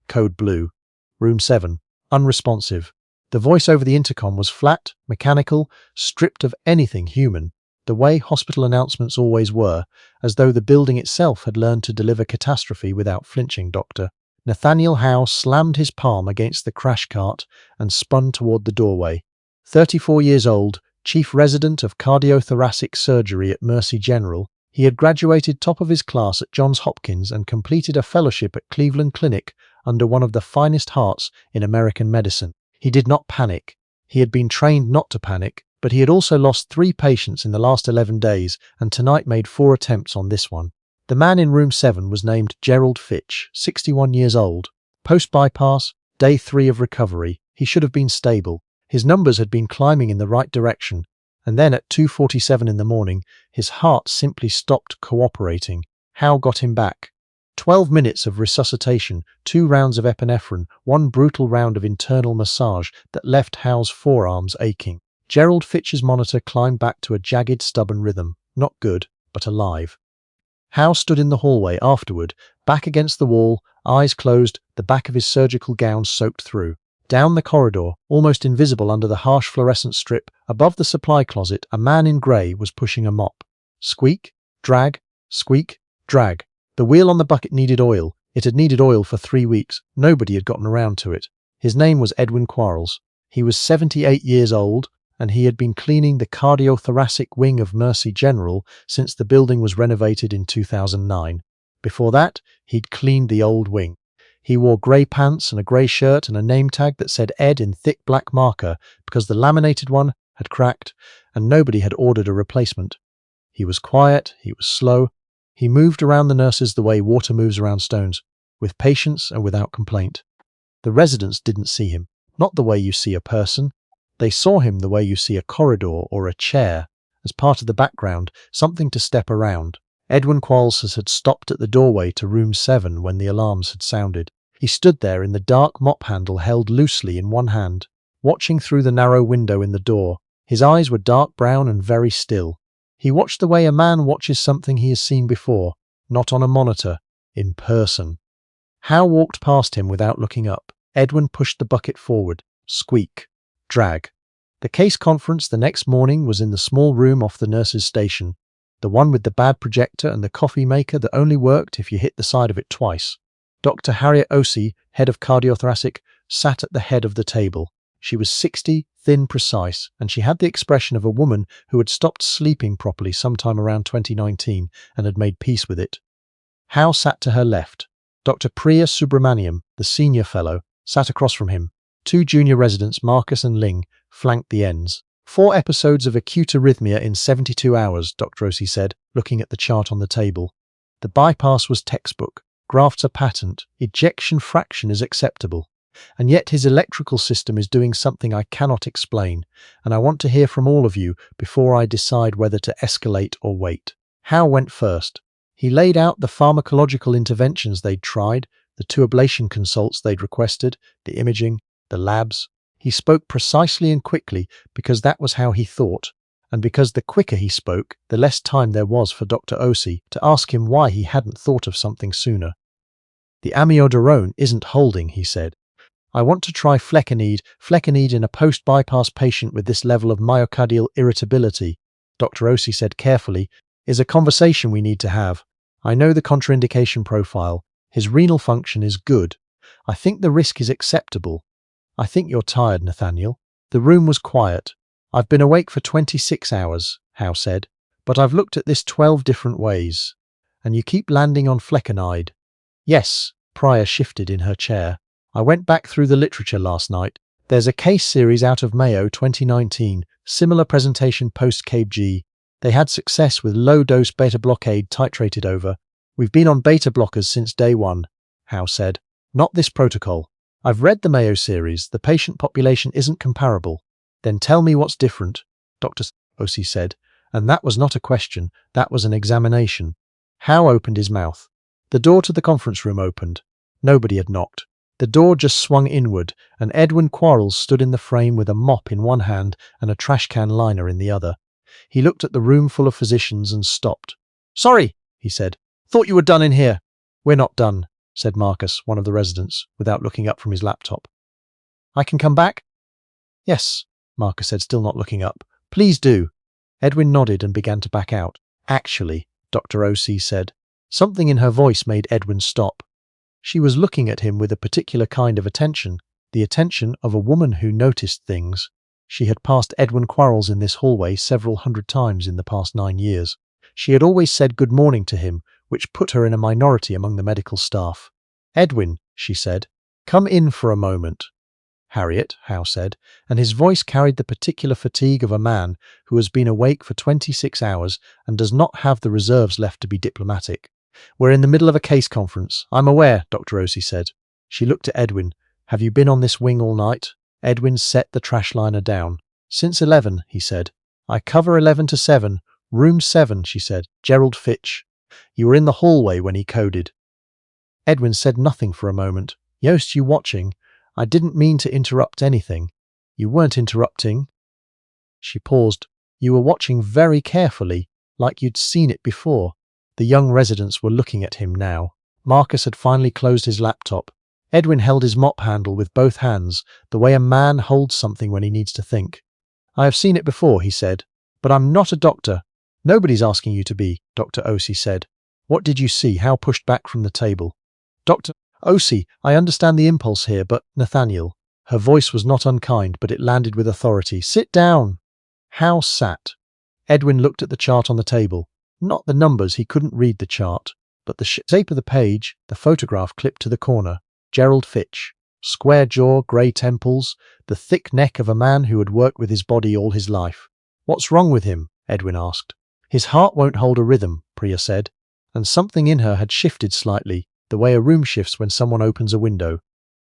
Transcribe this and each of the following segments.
Code blue. Room 7. Unresponsive. The voice over the intercom was flat, mechanical, stripped of anything human, the way hospital announcements always were, as though the building itself had learned to deliver catastrophe without flinching. Dr. Nathaniel Howe slammed his palm against the crash cart and spun toward the doorway. 34 years old, chief resident of cardiothoracic surgery at Mercy General, he had graduated top of his class at Johns Hopkins and completed a fellowship at Cleveland Clinic under one of the finest hearts in American medicine. He did not panic. He had been trained not to panic, but he had also lost 3 patients in the last 11 days and tonight made 4 attempts on this one. The man in room 7 was named Gerald Fitch, 61 years old. Post-bypass, day 3 of recovery. He should have been stable. His numbers had been climbing in the right direction, and then at 2:47 in the morning, his heart simply stopped cooperating. Howe got him back. 12 minutes of resuscitation, 2 rounds of epinephrine, 1 brutal round of internal massage that left Howe's forearms aching. Gerald Fitch's monitor climbed back to a jagged, stubborn rhythm. Not good, but alive. Howe stood in the hallway afterward, back against the wall, eyes closed, the back of his surgical gown soaked through. Down the corridor, almost invisible under the harsh fluorescent strip, above the supply closet, a man in grey was pushing a mop. Squeak, drag, squeak, drag. The wheel on the bucket needed oil. It had needed oil for 3 weeks. Nobody had gotten around to it. His name was Edwin Quarles. He was 78 years old, and he had been cleaning the cardiothoracic wing of Mercy General since the building was renovated in 2009. Before that, he'd cleaned the old wing. He wore grey pants and a grey shirt and a name tag that said Ed in thick black marker because the laminated one had cracked and nobody had ordered a replacement. He was quiet, he was slow. He moved around the nurses the way water moves around stones, with patience and without complaint. The residents didn't see him, not the way you see a person. They saw him the way you see a corridor or a chair, as part of the background, something to step around. Edwin Quarles had stopped at the doorway to room 7 when the alarms had sounded. He stood there in the dark mop handle held loosely in one hand, watching through the narrow window in the door. His eyes were dark brown and very still. He watched the way a man watches something he has seen before, not on a monitor, in person. Howe walked past him without looking up. Edwin pushed the bucket forward. Squeak. Drag. The case conference the next morning was in the small room off the nurse's station, the one with the bad projector and the coffee maker that only worked if you hit the side of it twice. Dr. Harriet Osey, head of cardiothoracic, sat at the head of the table. She was 60, thin, precise, and she had the expression of a woman who had stopped sleeping properly sometime around 2019 and had made peace with it. Howe sat to her left. Dr. Priya Subramaniam, the senior fellow, sat across from him. 2 junior residents, Marcus and Ling, flanked the ends. 4 episodes of acute arrhythmia in 72 hours, Dr. Osey said, looking at the chart on the table. The bypass was textbook. Grafts are patent. Ejection fraction is acceptable. And yet his electrical system is doing something I cannot explain, and I want to hear from all of you before I decide whether to escalate or wait. Howe went first. He laid out the pharmacological interventions they'd tried, the 2 ablation consults they'd requested, the imaging, the labs. He spoke precisely and quickly because that was how he thought, and because the quicker he spoke, the less time there was for Dr. Osey to ask him why he hadn't thought of something sooner. The amiodarone isn't holding, he said. I want to try flecainide in a post-bypass patient with this level of myocardial irritability, Dr. Osey said carefully, is a conversation we need to have. I know the contraindication profile. His renal function is good. I think the risk is acceptable. I think you're tired, Nathaniel. The room was quiet. I've been awake for 26 hours, Howe said, but I've looked at this 12 different ways. And you keep landing on flecainide. Yes, Priya shifted in her chair. I went back through the literature last night. There's a case series out of Mayo 2019, similar presentation post-CABG. They had success with low-dose beta-blockade titrated over. We've been on beta-blockers since day 1, Howe said. Not this protocol. I've read the Mayo series. The patient population isn't comparable. Then tell me what's different, Dr. Osey said. And that was not a question. That was an examination. Howe opened his mouth. The door to the conference room opened. Nobody had knocked. The door just swung inward, and Edwin Quarles stood in the frame with a mop in one hand and a trash can liner in the other. He looked at the room full of physicians and stopped. Sorry, he said. Thought you were done in here. We're not done, said Marcus, one of the residents, without looking up from his laptop. I can come back? Yes, Marcus said, still not looking up. Please do. Edwin nodded and began to back out. Actually, Dr. O.C. said. Something in her voice made Edwin stop. She was looking at him with a particular kind of attention, the attention of a woman who noticed things. She had passed Edwin Quarles in this hallway several hundred times in the past 9 years. She had always said good morning to him, which put her in a minority among the medical staff. Edwin, she said, come in for a moment. Harriet, Howe said, and his voice carried the particular fatigue of a man who has been awake for 26 hours and does not have the reserves left to be diplomatic. We're in the middle of a case conference. I'm aware, Dr. O.C. said. She looked at Edwin. Have you been on this wing all night? Edwin set the trash liner down. Since 11, he said. I cover 11 to 7. Room 7, she said. Gerald Fitch. You were in the hallway when he coded. Edwin said nothing for a moment. Yost, you watching? I didn't mean to interrupt anything. You weren't interrupting. She paused. You were watching very carefully, like you'd seen it before. The young residents were looking at him now. Marcus had finally closed his laptop. Edwin held his mop handle with both hands, the way a man holds something when he needs to think. I have seen it before, he said, but I'm not a doctor. Nobody's asking you to be, Dr. O.C. said. What did you see? Howe pushed back from the table. Dr. O.C., I understand the impulse here, but Nathaniel. Her voice was not unkind, but it landed with authority. Sit down. Howe sat. Edwin looked at the chart on the table. Not the numbers, he couldn't read the chart, but the shape of the page, the photograph clipped to the corner. Gerald Fitch. Square jaw, grey temples, the thick neck of a man who had worked with his body all his life. What's wrong with him? Edwin asked. His heart won't hold a rhythm, Priya said, and something in her had shifted slightly, the way a room shifts when someone opens a window.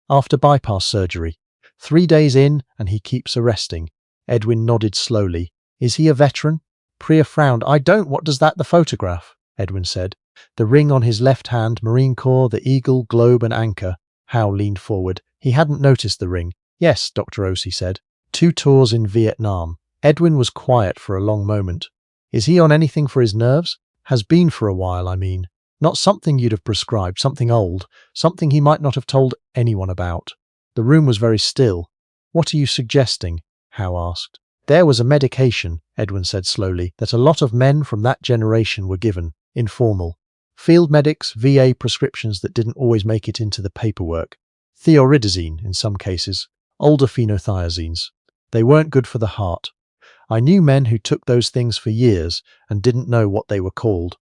After bypass surgery. 3 days in, and he keeps arresting. Edwin nodded slowly. Is he a veteran? Priya frowned. I don't. What does that? The photograph, Edwin said. The ring on his left hand, Marine Corps, the eagle, globe and anchor. Howe leaned forward. He hadn't noticed the ring. Yes, Dr. O.C. said. 2 tours in Vietnam. Edwin was quiet for a long moment. Is he on anything for his nerves? Has been for a while, I mean. Not something you'd have prescribed, something old, something he might not have told anyone about. The room was very still. What are you suggesting? Howe asked. There was a medication, Edwin said slowly, that a lot of men from that generation were given, informal. Field medics, VA prescriptions that didn't always make it into the paperwork. Thioridazine in some cases, older phenothiazines. They weren't good for the heart. I knew men who took those things for years and didn't know what they were called.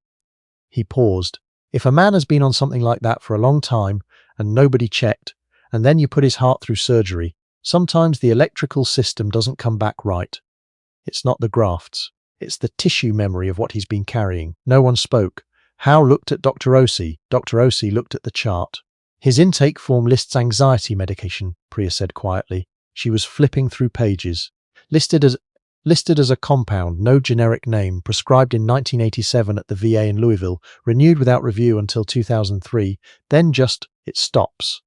He paused. If a man has been on something like that for a long time and nobody checked, and then you put his heart through surgery, sometimes the electrical system doesn't come back right. It's not the grafts. It's the tissue memory of what he's been carrying. No one spoke. Howe looked at Dr. O.C. Dr. O.C. looked at the chart. His intake form lists anxiety medication, Priya said quietly. She was flipping through pages. Listed as a compound, no generic name, prescribed in 1987 at the VA in Louisville, renewed without review until 2003, then just, it stops.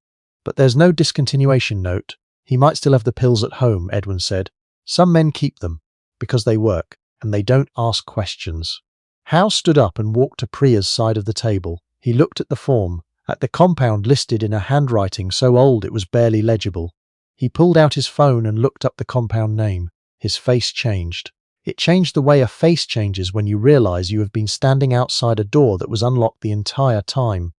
But there's no discontinuation note. He might still have the pills at home, Edwin said. Some men keep them, because they work, and they don't ask questions. Howe stood up and walked to Priya's side of the table. He looked at the form, at the compound listed in a handwriting so old it was barely legible. He pulled out his phone and looked up the compound name. His face changed. It changed the way a face changes when you realize you have been standing outside a door that was unlocked the entire time.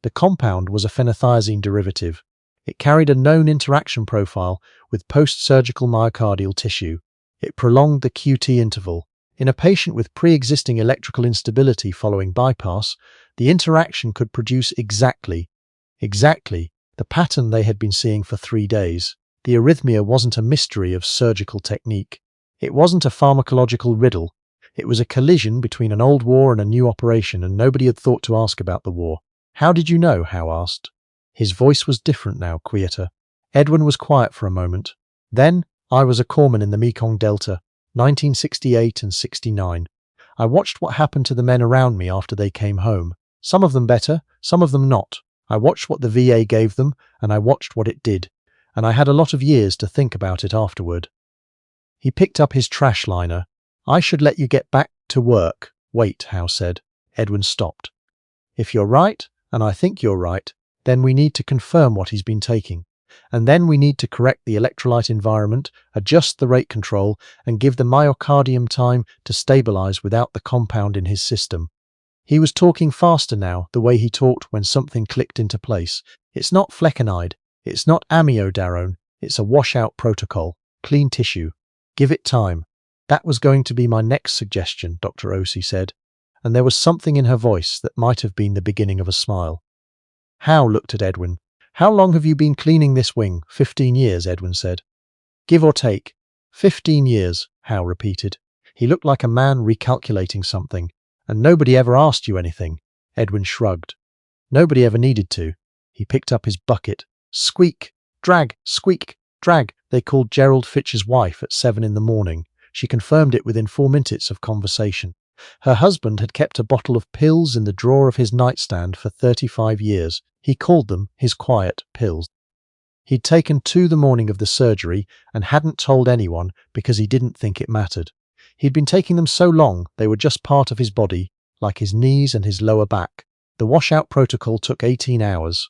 The compound was a phenothiazine derivative. It carried a known interaction profile with post-surgical myocardial tissue. It prolonged the QT interval. In a patient with pre-existing electrical instability following bypass, the interaction could produce exactly the pattern they had been seeing for 3 days. The arrhythmia wasn't a mystery of surgical technique. It wasn't a pharmacological riddle. It was a collision between an old war and a new operation, and nobody had thought to ask about the war. How did you know? Howe asked. His voice was different now, quieter. Edwin was quiet for a moment. Then, I was a corpsman in the Mekong Delta, 1968 and 69. I watched what happened to the men around me after they came home. Some of them better, some of them not. I watched what the VA gave them, and I watched what it did. And I had a lot of years to think about it afterward. He picked up his trash liner. I should let you get back to work. Wait, Howe said. Edwin stopped. If you're right, and I think you're right, Then we need to confirm what he's been taking. And then we need to correct the electrolyte environment, adjust the rate control, and give the myocardium time to stabilize without the compound in his system. He was talking faster now, the way he talked when something clicked into place. It's not flecainide. It's not amiodarone. It's a washout protocol. Clean tissue. Give it time. That was going to be my next suggestion, Dr. Osei said, and there was something in her voice that might have been the beginning of a smile. Howe looked at Edwin. How long have you been cleaning this wing? 15 years, Edwin said. Give or take. 15 years, Howe repeated. He looked like a man recalculating something. And nobody ever asked you anything. Edwin shrugged. Nobody ever needed to. He picked up his bucket. Squeak, drag, squeak, drag. They called Gerald Fitch's wife at 7 in the morning. She confirmed it within 4 minutes of conversation. Her husband had kept a bottle of pills in the drawer of his nightstand for 35 years. He called them his quiet pills. He'd taken 2 the morning of the surgery and hadn't told anyone because he didn't think it mattered. He'd been taking them so long they were just part of his body, like his knees and his lower back. The washout protocol took 18 hours.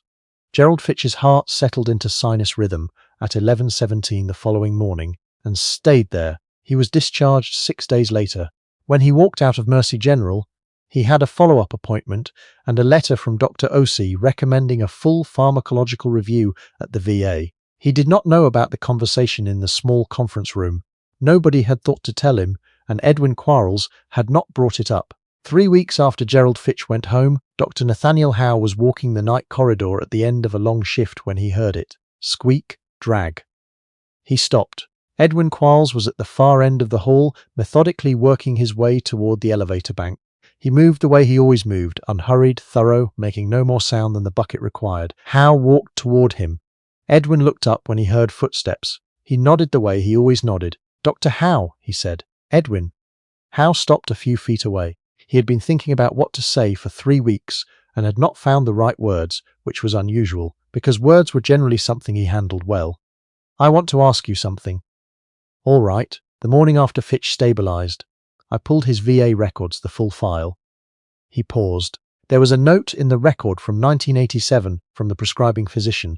Gerald Fitch's heart settled into sinus rhythm at 11:17 the following morning and stayed there. He was discharged 6 days later. When he walked out of Mercy General, he had a follow-up appointment and a letter from Dr. Osei recommending a full pharmacological review at the VA. He did not know about the conversation in the small conference room. Nobody had thought to tell him, and Edwin Quarles had not brought it up. 3 weeks after Gerald Fitch went home, Dr. Nathaniel Howe was walking the night corridor at the end of a long shift when he heard it. Squeak, drag. He stopped. Edwin Quarles was at the far end of the hall, methodically working his way toward the elevator bank. He moved the way he always moved, unhurried, thorough, making no more sound than the bucket required. Howe walked toward him. Edwin looked up when he heard footsteps. He nodded the way he always nodded. Dr. Howe, he said. Edwin. Howe stopped a few feet away. He had been thinking about what to say for 3 weeks and had not found the right words, which was unusual, because words were generally something he handled well. I want to ask you something. All right. The morning after Fitch stabilized, I pulled his VA records, the full file. He paused. There was a note in the record from 1987 from the prescribing physician.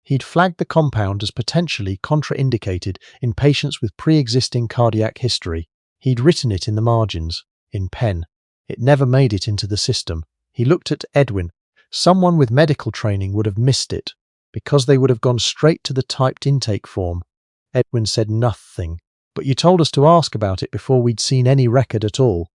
He'd flagged the compound as potentially contraindicated in patients with pre-existing cardiac history. He'd written it in the margins, in pen. It never made it into the system. He looked at Edwin. Someone with medical training would have missed it, because they would have gone straight to the typed intake form. Edwin said nothing. But you told us to ask about it before we'd seen any record at all.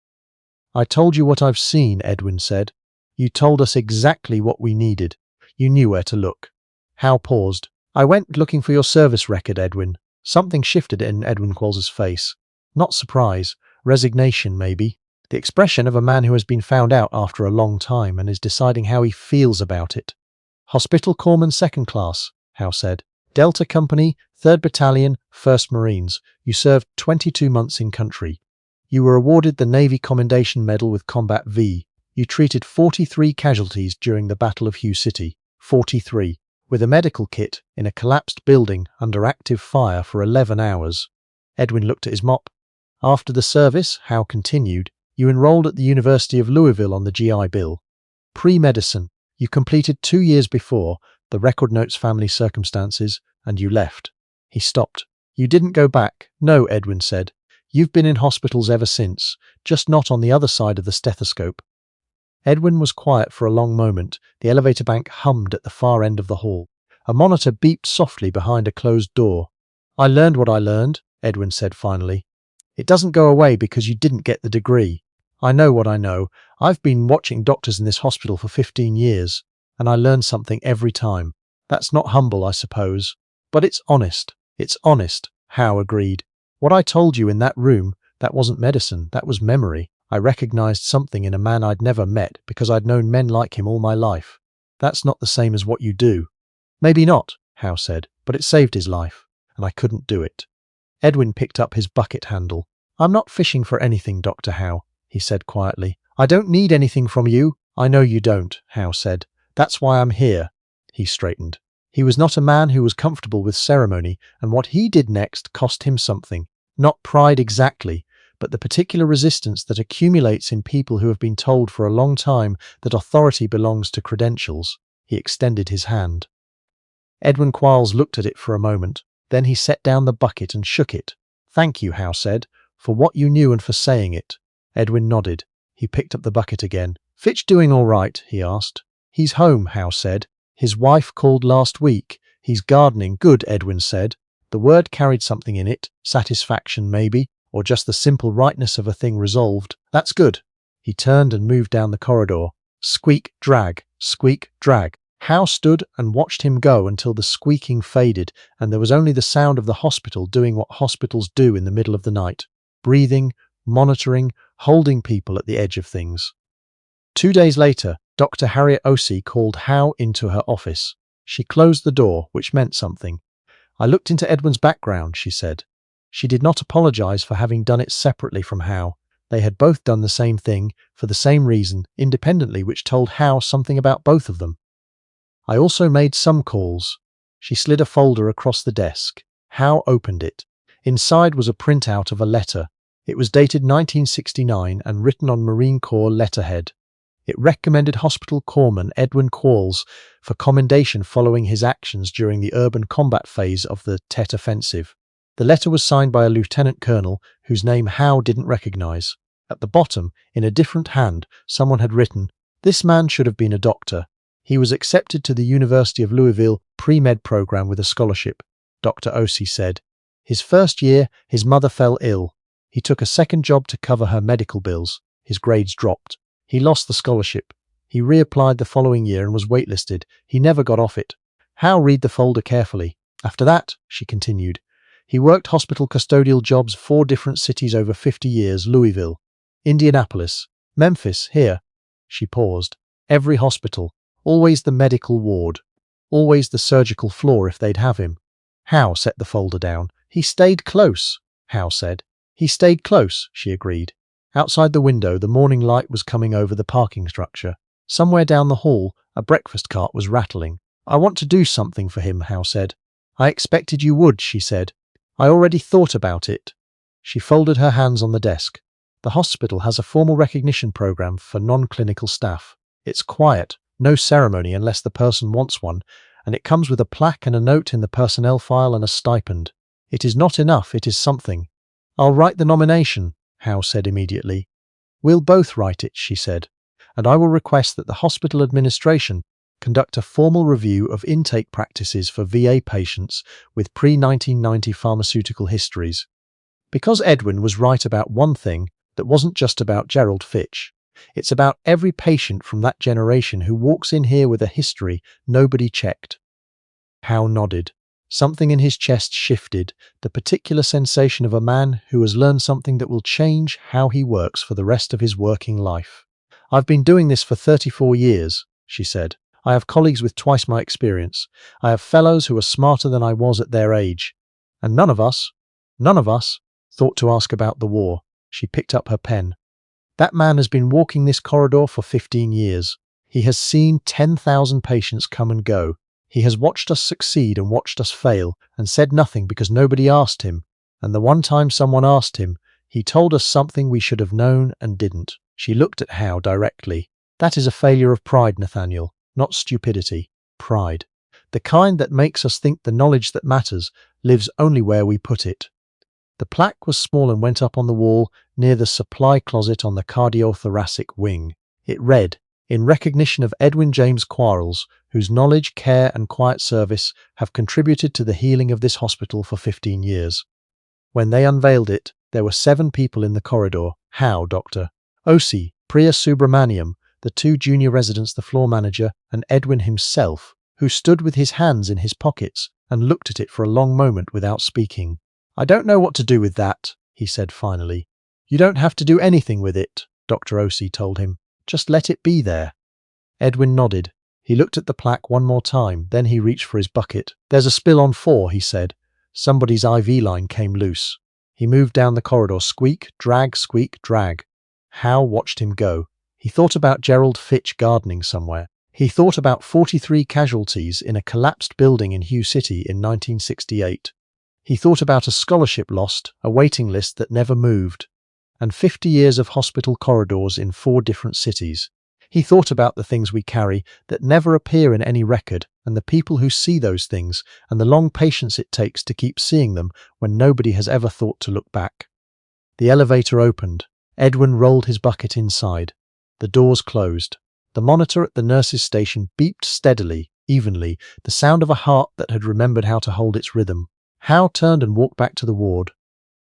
I told you what I've seen, Edwin said. You told us exactly what we needed. You knew where to look. Howe paused. I went looking for your service record, Edwin. Something shifted in Edwin Quarles' face. Not surprise. Resignation, maybe. The expression of a man who has been found out after a long time and is deciding how he feels about it. Hospital Corpsman 2nd Class, Howe said. Delta Company, 3rd Battalion, 1st Marines. You served 22 months in country. You were awarded the Navy Commendation Medal with Combat V. You treated 43 casualties during the Battle of Hugh City. 43. With a medical kit in a collapsed building under active fire for 11 hours. Edwin looked at his mop. After the service, Howe continued, you enrolled at the University of Louisville on the GI Bill. Pre-medicine. You completed 2 years before, the record notes family circumstances, and you left. He stopped. You didn't go back. No, Edwin said. You've been in hospitals ever since, just not on the other side of the stethoscope. Edwin was quiet for a long moment. The elevator bank hummed at the far end of the hall. A monitor beeped softly behind a closed door. I learned what I learned, Edwin said finally. It doesn't go away because you didn't get the degree. I know what I know. I've been watching doctors in this hospital for 15 years, and I learn something every time. That's not humble, I suppose. But it's honest. It's honest, Howe agreed. What I told you in that room, that wasn't medicine, that was memory. I recognized something in a man I'd never met because I'd known men like him all my life. That's not the same as what you do. Maybe not, Howe said, but it saved his life, and I couldn't do it. Edwin picked up his bucket handle. I'm not fishing for anything, Dr. Howe, he said quietly. I don't need anything from you. I know you don't, Howe said. That's why I'm here. He straightened. He was not a man who was comfortable with ceremony, and what he did next cost him something. Not pride exactly, but the particular resistance that accumulates in people who have been told for a long time that authority belongs to credentials. He extended his hand. Edwin Quarles looked at it for a moment. Then he set down the bucket and shook it. "Thank you," Howe said, "for what you knew and for saying it." Edwin nodded. He picked up the bucket again. "Fitch doing all right?" he asked. "He's home," Howe said. "His wife called last week. He's gardening." "Good," Edwin said. The word carried something in it, satisfaction maybe, or just the simple rightness of a thing resolved. "That's good." He turned and moved down the corridor. Squeak, drag, squeak, drag. Howe stood and watched him go until the squeaking faded and there was only the sound of the hospital doing what hospitals do in the middle of the night. Breathing, monitoring, holding people at the edge of things. 2 days later, Dr. Harriet Osei called Howe into her office. She closed the door, which meant something. "I looked into Edwin's background," she said. She did not apologize for having done it separately from Howe. They had both done the same thing, for the same reason, independently, which told Howe something about both of them. "I also made some calls." She slid a folder across the desk. Howe opened it. Inside was a printout of a letter. It was dated 1969 and written on Marine Corps letterhead. It recommended Hospital Corpsman Edwin Quarles for commendation following his actions during the urban combat phase of the Tet Offensive. The letter was signed by a lieutenant colonel whose name Howe didn't recognize. At the bottom, in a different hand, someone had written, "This man should have been a doctor. He was accepted to the University of Louisville pre-med program with a scholarship," Dr. Osei said. "His first year, his mother fell ill. He took a second job to cover her medical bills. His grades dropped. He lost the scholarship. He reapplied the following year and was waitlisted. He never got off it." Howe read the folder carefully. "After that," she continued, "he worked hospital custodial jobs 4 different cities over 50 years, Louisville, Indianapolis, Memphis, here." She paused. "Every hospital. Always the medical ward. Always the surgical floor if they'd have him." Howe set the folder down. "He stayed close," Howe said. "He stayed close," she agreed. Outside the window, the morning light was coming over the parking structure. Somewhere down the hall, a breakfast cart was rattling. "I want to do something for him," Howe said. "I expected you would," she said. "I already thought about it." She folded her hands on the desk. "The hospital has a formal recognition program for non-clinical staff. It's quiet, no ceremony unless the person wants one, and it comes with a plaque and a note in the personnel file and a stipend. It is not enough, it is something." "I'll write the nomination," Howe said immediately. "We'll both write it," she said, "and I will request that the hospital administration conduct a formal review of intake practices for VA patients with pre-1990 pharmaceutical histories." Because Edwin was right about one thing that wasn't just about Gerald Fitch. It's about every patient from that generation who walks in here with a history nobody checked. Howe nodded. Something in his chest shifted, the particular sensation of a man who has learned something that will change how he works for the rest of his working life. "I've been doing this for 34 years, she said. "I have colleagues with twice my experience. I have fellows who are smarter than I was at their age. And none of us, thought to ask about the war." She picked up her pen. "That man has been walking this corridor for 15 years. He has seen 10,000 patients come and go. He has watched us succeed and watched us fail, and said nothing because nobody asked him. And the one time someone asked him, he told us something we should have known and didn't." She looked at Howe directly. "That is a failure of pride, Nathaniel, not stupidity. Pride. The kind that makes us think the knowledge that matters lives only where we put it." The plaque was small and went up on the wall near the supply closet on the cardiothoracic wing. It read, "In recognition of Edwin James Quarles, whose knowledge, care and quiet service have contributed to the healing of this hospital for 15 years. When they unveiled it, there were 7 people in the corridor. Howe, Dr. Osei, Priya Subramaniam, the 2 junior residents, the floor manager, and Edwin himself, who stood with his hands in his pockets and looked at it for a long moment without speaking. "I don't know what to do with that," he said finally. "You don't have to do anything with it," Dr. Osei told him. "Just let it be there." Edwin nodded. He looked at the plaque one more time, then he reached for his bucket. "There's a spill on 4, he said. "Somebody's IV line came loose." He moved down the corridor, squeak, drag, squeak, drag. Howe watched him go. He thought about Gerald Fitch gardening somewhere. He thought about 43 casualties in a collapsed building in Hugh City in 1968. He thought about a scholarship lost, a waiting list that never moved, and 50 years of hospital corridors in 4 different cities. He thought about the things we carry that never appear in any record, and the people who see those things, and the long patience it takes to keep seeing them when nobody has ever thought to look back. The elevator opened. Edwin rolled his bucket inside. The doors closed. The monitor at the nurse's station beeped steadily, evenly, the sound of a heart that had remembered how to hold its rhythm. Hal turned and walked back to the ward.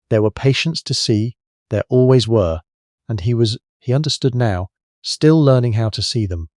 There were patients to see, there always were, and he understood now, still learning how to see them.